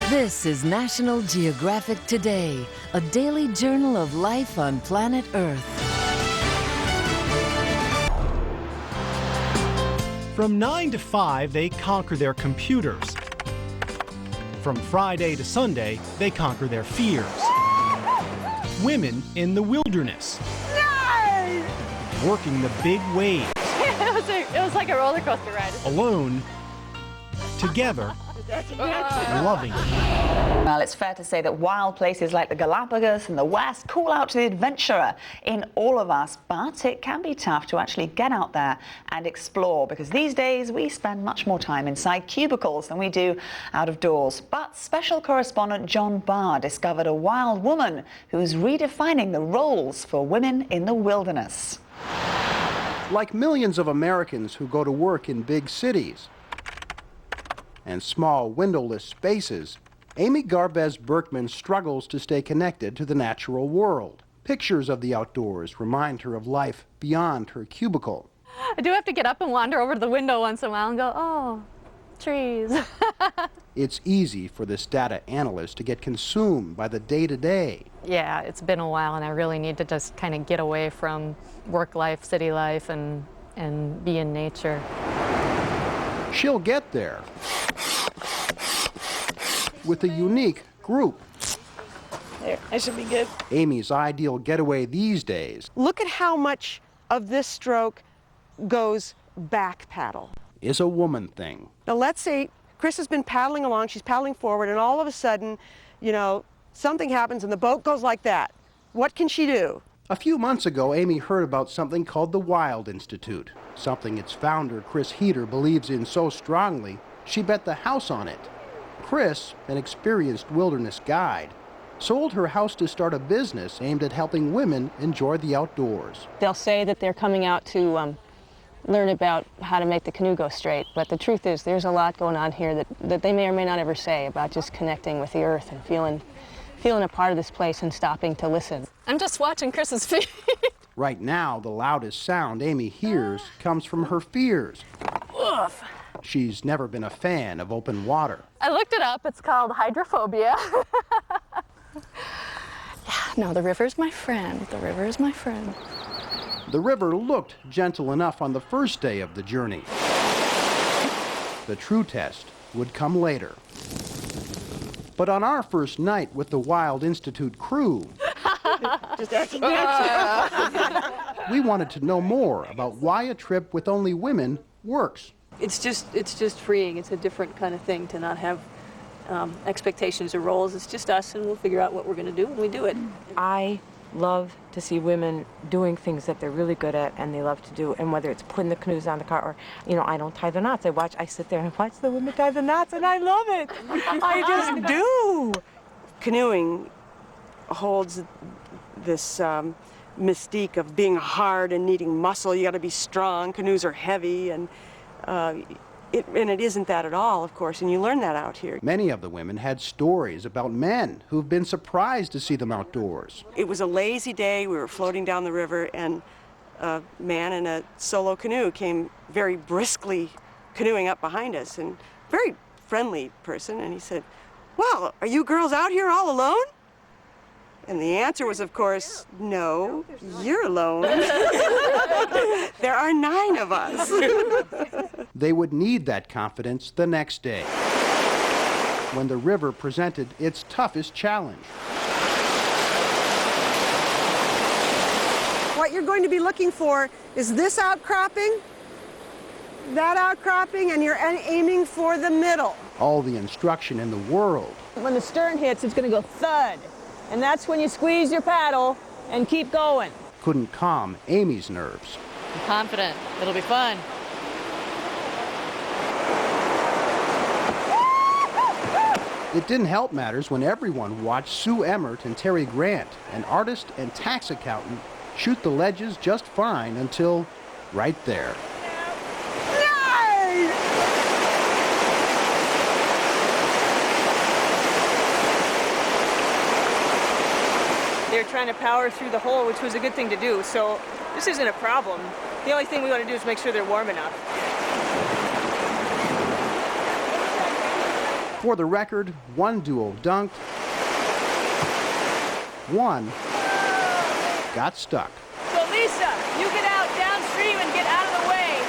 This is National Geographic Today, a daily journal of life on planet Earth. From 9 to 5, they conquer their computers. From Friday to Sunday, they conquer their fears. Women in the wilderness. No! Working the big waves. It was like a roller coaster ride. Alone, together, loving. Well, it's fair to say that wild places like the Galapagos and the West call out to the adventurer in all of us, but it can be tough to actually get out there and explore, because these days we spend much more time inside cubicles than we do out of doors. But special correspondent John Barr discovered a wild woman who's redefining the roles for women in the wilderness. Like millions of Americans who go to work in big cities and small windowless spaces, Amy Garbez Berkman struggles to stay connected to the natural world. Pictures of the outdoors remind her of life beyond her cubicle. I do have to get up and wander over to the window once in a while and go, oh, trees. It's easy for this data analyst to get consumed by the day-to-day. Yeah, it's been a while and I really need to just kind of get away from work life, city life, and be in nature. She'll get there with a unique group. There, I should be good. Amy's ideal getaway these days Look at how much of this stroke goes back paddle. is a woman thing. Now let's say Chris has been paddling along, she's paddling forward, and all of a sudden, you know, something happens and the boat goes like that. What can she do? A few months ago, Amy heard about something called the Wild Institute, something its founder, Chris Heater, believes in so strongly, she bet the house on it. Chris, an experienced wilderness guide, sold her house to start a business aimed at helping women enjoy the outdoors. They'll say that they're coming out to learn about how to make the canoe go straight, but the truth is there's a lot going on here that they may or may not ever say about just connecting with the earth and feeling a part of this place and stopping to listen. I'm just watching Chris's feet. Right now, the loudest sound Amy hears comes from her fears. Oof. She's never been a fan of open water. I looked it up. It's called hydrophobia. Yeah, no, the river's my friend. The river is my friend. The river looked gentle enough on the first day of the journey. The true test would come later. But on our first night with the Wild Institute crew, we wanted to know more about why a trip with only women works. It's just freeing. It's a different kind of thing to not have expectations or roles. It's just us, and we'll figure out what we're going to do when we do it. I love to see women doing things that they're really good at and they love to do, and whether it's putting the canoes on the car or, you know, I don't tie the knots. I sit there and watch the women tie the knots, and I love it. I just do. Canoeing holds this mystique of being hard and needing muscle. You got to be strong. Canoes are heavy, and it isn't that at all, of course, and you learn that out here. Many of the women had stories about men who've been surprised to see them outdoors. It was a lazy day. We were floating down the river, and a man in a solo canoe came very briskly canoeing up behind us, and very friendly person, and he said, "Well, are you girls out here all alone?" And the answer was, of course, "No, you're alone." There are 9 of us. They would need that confidence the next day, when the river presented its toughest challenge. What you're going to be looking for is this outcropping, that outcropping, and you're aiming for the middle. All the instruction in the world. When the stern hits, it's going to go thud, and that's when you squeeze your paddle and keep going. Couldn't calm Amy's nerves. I'm confident. It'll be fun. It didn't help matters when everyone watched Sue Emmert and Terry Grant, an artist and tax accountant, shoot the ledges just fine until right there. They're trying to power through the hole, which was a good thing to do, so this isn't a problem. The only thing we want to do is make sure they're warm enough. For the record, one duo dunked, one got stuck. So Lisa, you get out downstream and get out of the way.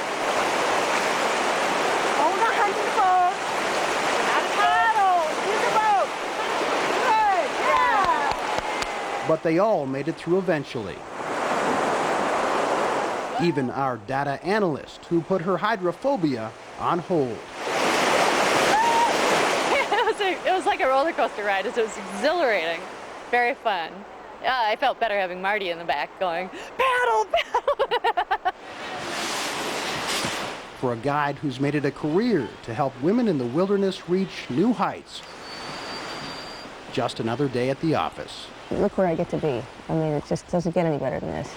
Hold on, folks. Out of paddle. Use the boat. Good, yeah. But they all made it through eventually. Even our data analyst, who put her hydrophobia on hold. It was like a roller coaster ride. It was exhilarating, very fun. I felt better having Marty in the back going, paddle, paddle. For a guide who's made it a career to help women in the wilderness reach new heights. Just another day at the office. Look where I get to be. I mean, it just doesn't get any better than this.